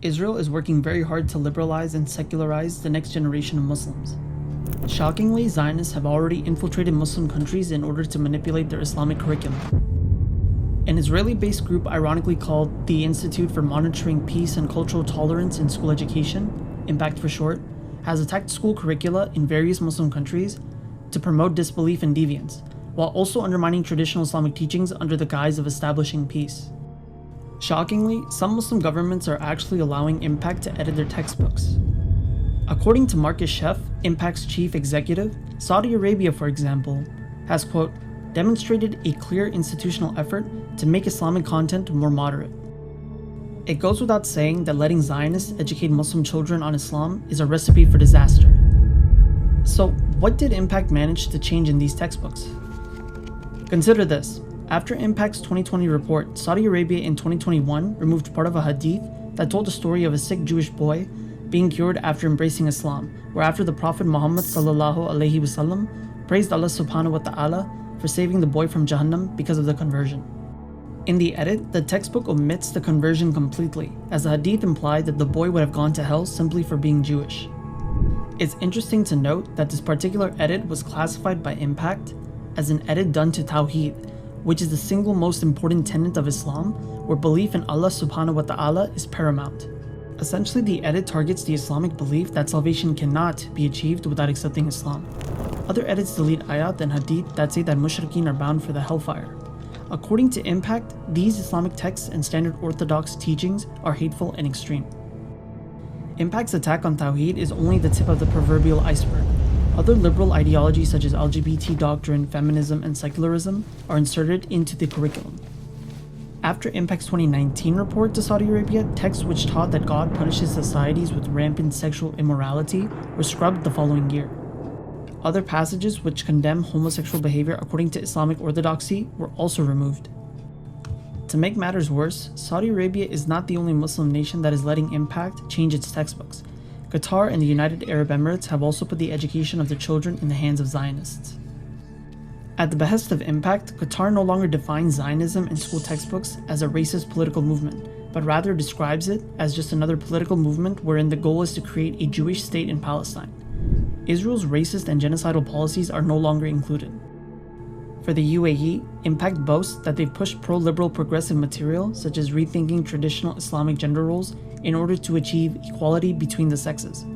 Israel is working very hard to liberalize and secularize the next generation of Muslims. Shockingly, Zionists have already infiltrated Muslim countries in order to manipulate their Islamic curriculum. An Israeli-based group ironically called the Institute for Monitoring Peace and Cultural Tolerance in School Education, IMPACT for short, has attacked school curricula in various Muslim countries to promote disbelief and deviance, while also undermining traditional Islamic teachings under the guise of establishing peace. Shockingly, some Muslim governments are actually allowing IMPACT to edit their textbooks. According to Marcus Sheff, IMPACT's chief executive, Saudi Arabia, for example, has, quote, demonstrated a clear institutional effort to make Islamic content more moderate. It goes without saying that letting Zionists educate Muslim children on Islam is a recipe for disaster. So, what did IMPACT manage to change in these textbooks? Consider this. After IMPACT's 2020 report, Saudi Arabia in 2021 removed part of a hadith that told the story of a sick Jewish boy being cured after embracing Islam, where after the Prophet Muhammad ﷺ praised Allah subhanahu wa ta'ala for saving the boy from Jahannam because of the conversion. In the edit, the textbook omits the conversion completely, as the hadith implied that the boy would have gone to hell simply for being Jewish. It's interesting to note that this particular edit was classified by IMPACT as an edit done to Tawheed, which is the single most important tenet of Islam, where belief in Allah subhanahu wa ta'ala is paramount. Essentially, the edit targets the Islamic belief that salvation cannot be achieved without accepting Islam. Other edits delete ayat and hadith that say that mushrikeen are bound for the hellfire. According to IMPACT, these Islamic texts and standard orthodox teachings are hateful and extreme. IMPACT's attack on Tawheed is only the tip of the proverbial iceberg. Other liberal ideologies such as LGBT doctrine, feminism, and secularism are inserted into the curriculum. After IMPACT's 2019 report to Saudi Arabia, texts which taught that God punishes societies with rampant sexual immorality were scrubbed the following year. Other passages which condemn homosexual behavior according to Islamic orthodoxy were also removed. To make matters worse, Saudi Arabia is not the only Muslim nation that is letting IMPACT change its textbooks. Qatar and the United Arab Emirates have also put the education of their children in the hands of Zionists. At the behest of IMPACT, Qatar no longer defines Zionism in school textbooks as a racist political movement, but rather describes it as just another political movement wherein the goal is to create a Jewish state in Palestine. Israel's racist and genocidal policies are no longer included. For the UAE, IMPACT boasts that they've pushed pro-liberal progressive material such as rethinking traditional Islamic gender roles in order to achieve equality between the sexes.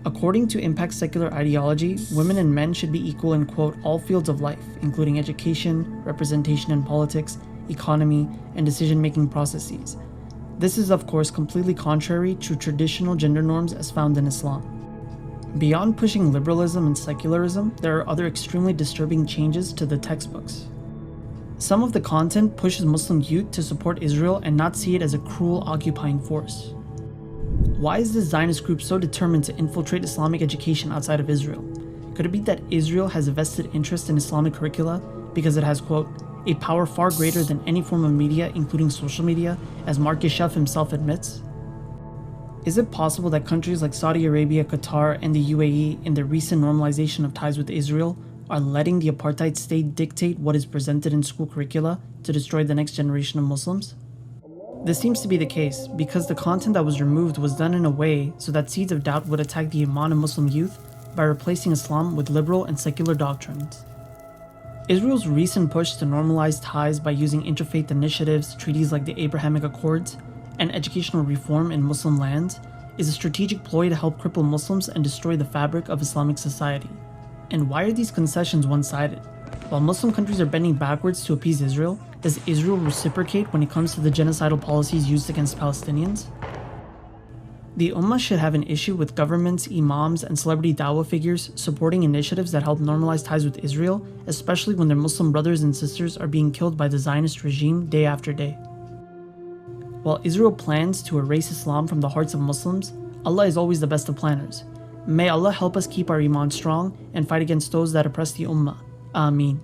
According to IMPACT's secular ideology, women and men should be equal in, quote, all fields of life, including education, representation in politics, economy, and decision-making processes. This is, of course, completely contrary to traditional gender norms as found in Islam. Beyond pushing liberalism and secularism, there are other extremely disturbing changes to the textbooks. Some of the content pushes Muslim youth to support Israel and not see it as a cruel occupying force. Why is this Zionist group so determined to infiltrate Islamic education outside of Israel? Could it be that Israel has a vested interest in Islamic curricula because it has, quote, a power far greater than any form of media, including social media, as Marcus Sheff himself admits? Is it possible that countries like Saudi Arabia, Qatar, and the UAE, in their recent normalization of ties with Israel, are letting the apartheid state dictate what is presented in school curricula to destroy the next generation of Muslims? This seems to be the case because the content that was removed was done in a way so that seeds of doubt would attack the iman of Muslim youth by replacing Islam with liberal and secular doctrines. Israel's recent push to normalize ties by using interfaith initiatives, treaties like the Abrahamic Accords, and educational reform in Muslim lands is a strategic ploy to help cripple Muslims and destroy the fabric of Islamic society. And why are these concessions one-sided? While Muslim countries are bending backwards to appease Israel, does Israel reciprocate when it comes to the genocidal policies used against Palestinians? The Ummah should have an issue with governments, imams, and celebrity dawah figures supporting initiatives that help normalize ties with Israel, especially when their Muslim brothers and sisters are being killed by the Zionist regime day after day. While Israel plans to erase Islam from the hearts of Muslims, Allah is always the best of planners. May Allah help us keep our iman strong and fight against those that oppress the Ummah. Ameen.